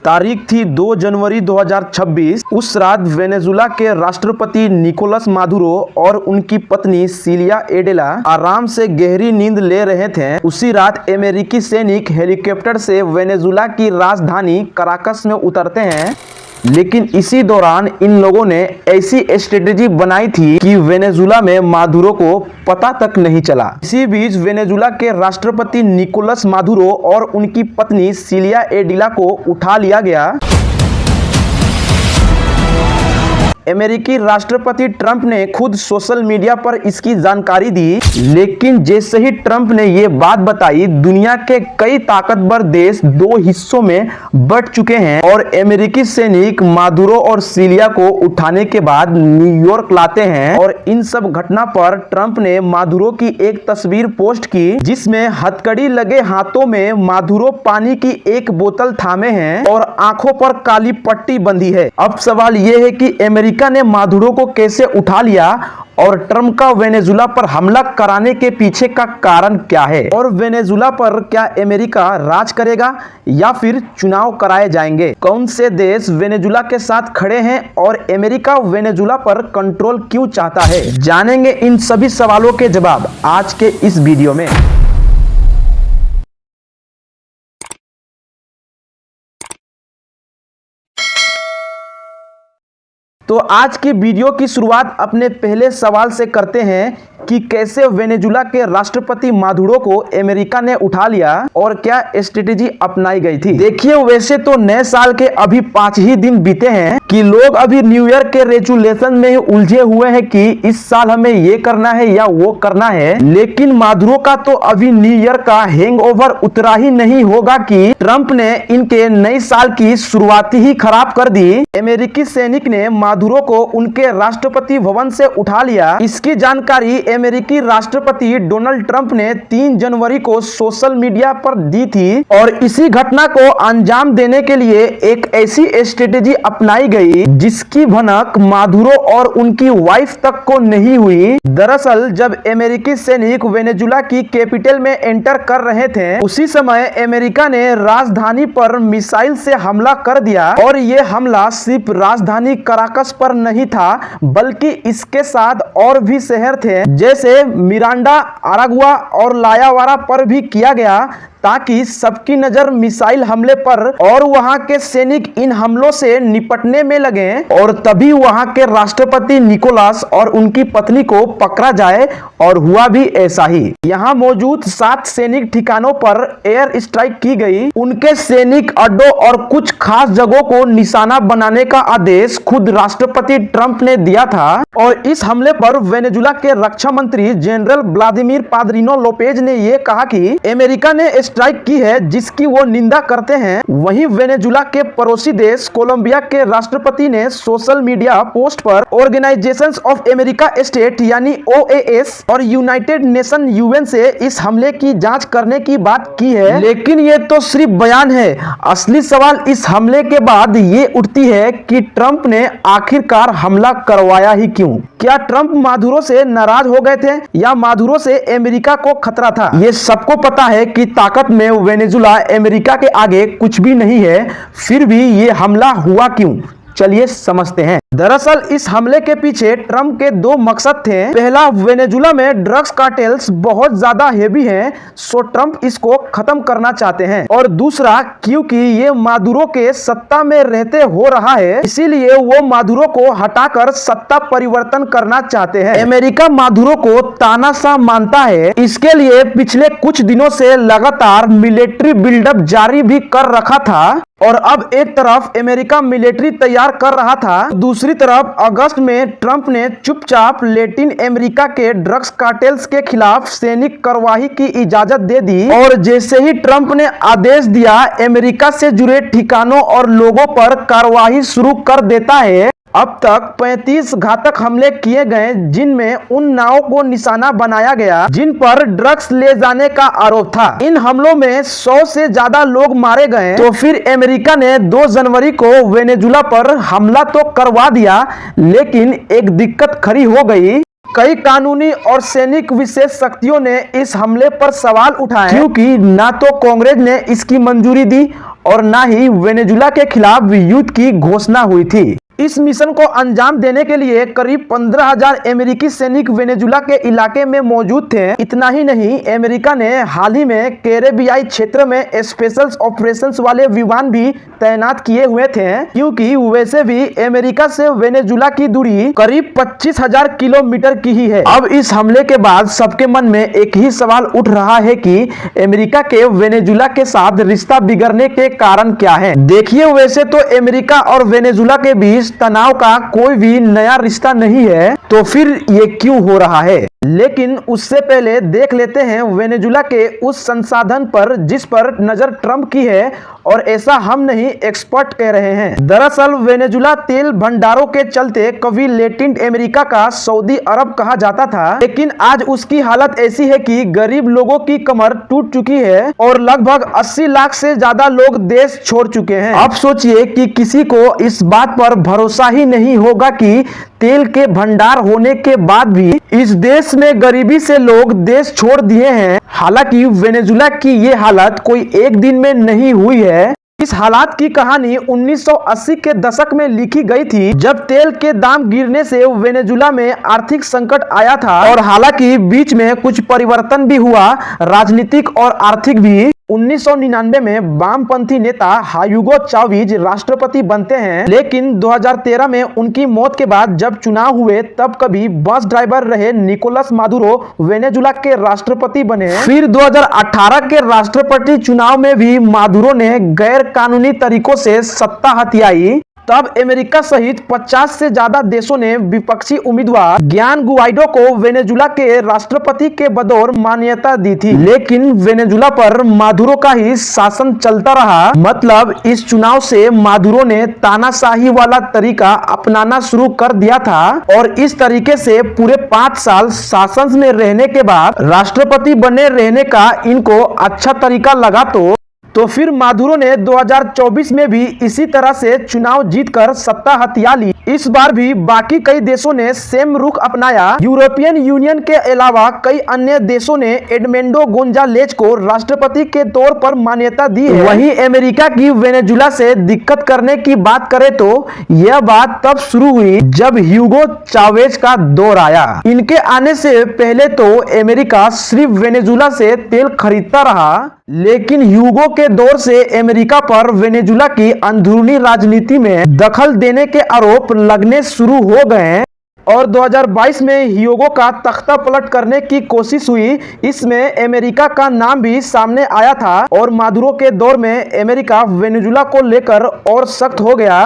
तारीख थी 2 जनवरी 2026। उस रात वेनेजुला के राष्ट्रपति निकोलस मादुरो और उनकी पत्नी सिलिया एडेला आराम से गहरी नींद ले रहे थे। उसी रात अमेरिकी सैनिक हेलीकॉप्टर से वेनेजुला की राजधानी कराकस में उतरते हैं, लेकिन इसी दौरान इन लोगों ने ऐसी स्ट्रेटेजी बनाई थी कि वेनेजुला में मादुरो को पता तक नहीं चला। इसी बीच वेनेजुला के राष्ट्रपति निकोलस मादुरो और उनकी पत्नी सिलिया एडिला को उठा लिया गया। अमेरिकी राष्ट्रपति ट्रंप ने खुद सोशल मीडिया पर इसकी जानकारी दी, लेकिन जैसे ही ट्रंप ने ये बात बताई, दुनिया के कई ताकतवर देश दो हिस्सों में बंट चुके हैं और अमेरिकी सैनिक मादुरो और सिलिया को उठाने के बाद न्यूयॉर्क लाते हैं। और इन सब घटना पर ट्रंप ने मादुरो की एक तस्वीर पोस्ट की, जिसमें हथकड़ी लगे हाथों में मादुरो पानी की एक बोतल थामे हैं और आंखों पर काली पट्टी बंधी है। अब सवाल यह है कि अमेरिका ने मादुरो को कैसे उठा लिया और ट्रंप का वेनेजुला पर हमला कराने के पीछे का कारण क्या है, और वेनेजुला पर क्या अमेरिका राज करेगा या फिर चुनाव कराए जाएंगे। कौन से देश वेनेजुला के साथ खड़े हैं और अमेरिका वेनेजुला पर कंट्रोल क्यों चाहता है, जानेंगे इन सभी सवालों के जवाब आज के इस वीडियो में। तो आज की वीडियो की शुरुआत अपने पहले सवाल से करते हैं कि कैसे वेनेजुला के राष्ट्रपति मादुरो को अमेरिका ने उठा लिया और क्या स्ट्रेटेजी अपनाई गई थी। देखिए, वैसे तो नए साल के अभी 5 ही दिन बीते हैं कि लोग अभी न्यू ईयर के रेजुलेशन में ही उलझे हुए हैं कि इस साल हमें ये करना है या वो करना है, लेकिन मादुरो का तो अभी न्यू ईयर का हैंगओवर उतरा ही नहीं होगा कि ट्रंप ने इनके नए साल की शुरुआत ही खराब कर दी। अमेरिकी सैनिक ने मादुरो को उनके राष्ट्रपति भवन से उठा लिया। इसकी जानकारी अमेरिकी राष्ट्रपति डोनाल्ड ट्रंप ने 3 जनवरी को सोशल मीडिया पर दी थी और इसी घटना को अंजाम देने के लिए एक ऐसी स्ट्रेटेजी अपनाई गई जिसकी भनक मादुरो और उनकी वाइफ तक को नहीं हुई। दरअसल जब अमेरिकी सैनिक वेनेजुला की कैपिटल में एंटर कर रहे थे, उसी समय अमेरिका ने राजधानी पर मिसाइल से हमला कर दिया और ये हमला सिर्फ राजधानी कराकस पर नहीं था, बल्कि इसके साथ और भी शहर थे जैसे मिरांडा, अरागुआ और लायावारा पर भी किया गया, ताकि सबकी नजर मिसाइल हमले पर और वहां के सैनिक इन हमलों से निपटने में लगे और तभी वहां के राष्ट्रपति निकोलस और उनकी पत्नी को पकड़ा जाए। और हुआ भी ऐसा ही। यहां मौजूद 7 सैनिक ठिकानों पर एयर स्ट्राइक की गई। उनके सैनिक अड्डों और कुछ खास जगहों को निशाना बनाने का आदेश खुद राष्ट्रपति ट्रंप ने दिया था। और इस हमले पर वेनेजुला के रक्षा मंत्री जनरल व्लादिमीर पाद्रिनो लोपेज ने यह कहा कि अमेरिका ने स्ट्राइक की है, जिसकी वो निंदा करते हैं। वहीं वेनेजुला के पड़ोसी देश कोलंबिया के राष्ट्रपति ने सोशल मीडिया पोस्ट पर ऑर्गेनाइजेशंस ऑफ अमेरिका स्टेट यानी OAS और यूनाइटेड नेशन UN से इस हमले की जांच करने की बात की है, लेकिन ये तो सिर्फ बयान है। असली सवाल इस हमले के बाद ये उठती है कि ट्रंप ने आखिरकार हमला करवाया ही क्यों। क्या ट्रंप मादुरो से नाराज हो गए थे या मादुरो से अमेरिका को खतरा था। ये सबको पता है कि ताकत में वेनेजुला अमेरिका के आगे कुछ भी नहीं है, फिर भी ये हमला हुआ क्यों, चलिए समझते हैं। दरअसल इस हमले के पीछे ट्रंप के 2 मकसद थे। पहला, वेनेजुला में ड्रग्स कार्टेल्स बहुत ज्यादा हेवी हैं, सो ट्रंप इसको खत्म करना चाहते हैं। और दूसरा, क्योंकि ये मादुरो के सत्ता में रहते हो रहा है, इसीलिए वो मादुरो को हटाकर सत्ता परिवर्तन करना चाहते हैं। अमेरिका मादुरो को तानाशाह मानता है, इसके लिए पिछले कुछ दिनों से लगातार मिलिट्री बिल्डअप जारी भी कर रखा था। और अब एक तरफ अमेरिका मिलिट्री तैयार कर रहा था, दूसरी तरफ अगस्त में ट्रंप ने चुपचाप लैटिन अमेरिका के ड्रग्स कार्टेल्स के खिलाफ सैनिक कार्रवाई की इजाजत दे दी। और जैसे ही ट्रंप ने आदेश दिया, अमेरिका से जुड़े ठिकानों और लोगों पर कार्रवाई शुरू कर देता है। अब तक 35 घातक हमले किए गए, जिनमें उन नावों को निशाना बनाया गया जिन पर ड्रग्स ले जाने का आरोप था। इन हमलों में 100 से ज्यादा लोग मारे गए। तो फिर अमेरिका ने 2 जनवरी को वेनेजुला पर हमला तो करवा दिया, लेकिन एक दिक्कत खड़ी हो गई। कई कानूनी और सैनिक विशेष शक्तियों ने इस हमले पर सवाल उठाए, क्योंकि ना तो कांग्रेस ने इसकी मंजूरी दी और ना ही वेनेजुला के खिलाफ युद्ध की घोषणा हुई थी। इस मिशन को अंजाम देने के लिए करीब 15,000 अमेरिकी सैनिक वेनेजुला के इलाके में मौजूद थे। इतना ही नहीं, अमेरिका ने हाल ही में कैरेबियाई क्षेत्र में स्पेशल ऑपरेशंस वाले विमान भी तैनात किए हुए थे, क्योंकि वैसे भी अमेरिका से वेनेजुला की दूरी करीब 25,000 किलोमीटर की ही है। अब इस हमले के बाद सबके मन में एक ही सवाल उठ रहा है कि अमेरिका के वेनेजुला के साथ रिश्ता बिगड़ने के कारण क्या है। देखिए, वैसे तो अमेरिका और वेनेजुला के बीच तनाव का कोई भी नया रिश्ता नहीं है, तो फिर ये क्यों हो रहा है। लेकिन उससे पहले देख लेते हैं वेनेजुला के उस संसाधन पर जिस पर नजर ट्रंप की है, और ऐसा हम नहीं, एक्सपर्ट कह रहे हैं। दरअसल वेनेजुला तेल भंडारों के चलते कभी लैटिन अमेरिका का सऊदी अरब कहा जाता था, लेकिन आज उसकी हालत ऐसी है कि गरीब लोगों की कमर टूट चुकी है और लगभग 80 लाख से ज्यादा लोग देश छोड़ चुके हैं। अब सोचिए कि किसी को इस बात पर भरोसा ही नहीं होगा कि तेल के भंडार होने के बाद भी इस देश में गरीबी से लोग देश छोड़ दिए हैं। हालांकि वेनेजुला की ये हालत कोई एक दिन में नहीं हुई है। इस हालात की कहानी 1980 के दशक में लिखी गई थी, जब तेल के दाम गिरने से वेनेजुला में आर्थिक संकट आया था। और हालांकि बीच में कुछ परिवर्तन भी हुआ, राजनीतिक और आर्थिक भी। 1999 में वामपंथी नेता ह्यूगो चावेज राष्ट्रपति बनते हैं, लेकिन 2013 में उनकी मौत के बाद जब चुनाव हुए तब कभी बस ड्राइवर रहे निकोलस मादुरो वेनेजुला के राष्ट्रपति बने। फिर 2018 के राष्ट्रपति चुनाव में भी मादुरो ने गैर कानूनी तरीकों से सत्ता हथियाई। तब अमेरिका सहित 50 से ज्यादा देशों ने विपक्षी उम्मीदवार जुआन गुआइडो को वेनेजुला के राष्ट्रपति के बतौर मान्यता दी थी, लेकिन वेनेजुला पर मादुरो का ही शासन चलता रहा। मतलब इस चुनाव से मादुरो ने तानाशाही वाला तरीका अपनाना शुरू कर दिया था, और इस तरीके से पूरे 5 साल शासन में रहने के बाद राष्ट्रपति बने रहने का इनको अच्छा तरीका लगा। तो फिर मादुरो ने 2024 में भी इसी तरह से चुनाव जीतकर सत्ता हथिया ली। इस बार भी बाकी कई देशों ने सेम रुख अपनाया। यूरोपियन यूनियन के अलावा कई अन्य देशों ने एडमेंडो गोंजालेज को राष्ट्रपति के तौर पर मान्यता दी है। वहीं अमेरिका की वेनेजुला से दिक्कत करने की बात करें तो यह बात तब शुरू हुई जब ह्यूगो चावेज का दौर आया। इनके आने से पहले तो अमेरिका सिर्फ वेनेजुला से तेल खरीदता रहा, लेकिन ह्यूगो के दौर से अमेरिका पर वेनेजुला की अंदरूनी राजनीति में दखल देने के आरोप लगने शुरू हो गए, और 2022 में ह्यूगो का तख्ता पलट करने की कोशिश हुई। इसमें अमेरिका का नाम भी सामने आया था, और मादुरो के दौर में अमेरिका वेनेजुला को लेकर और सख्त हो गया।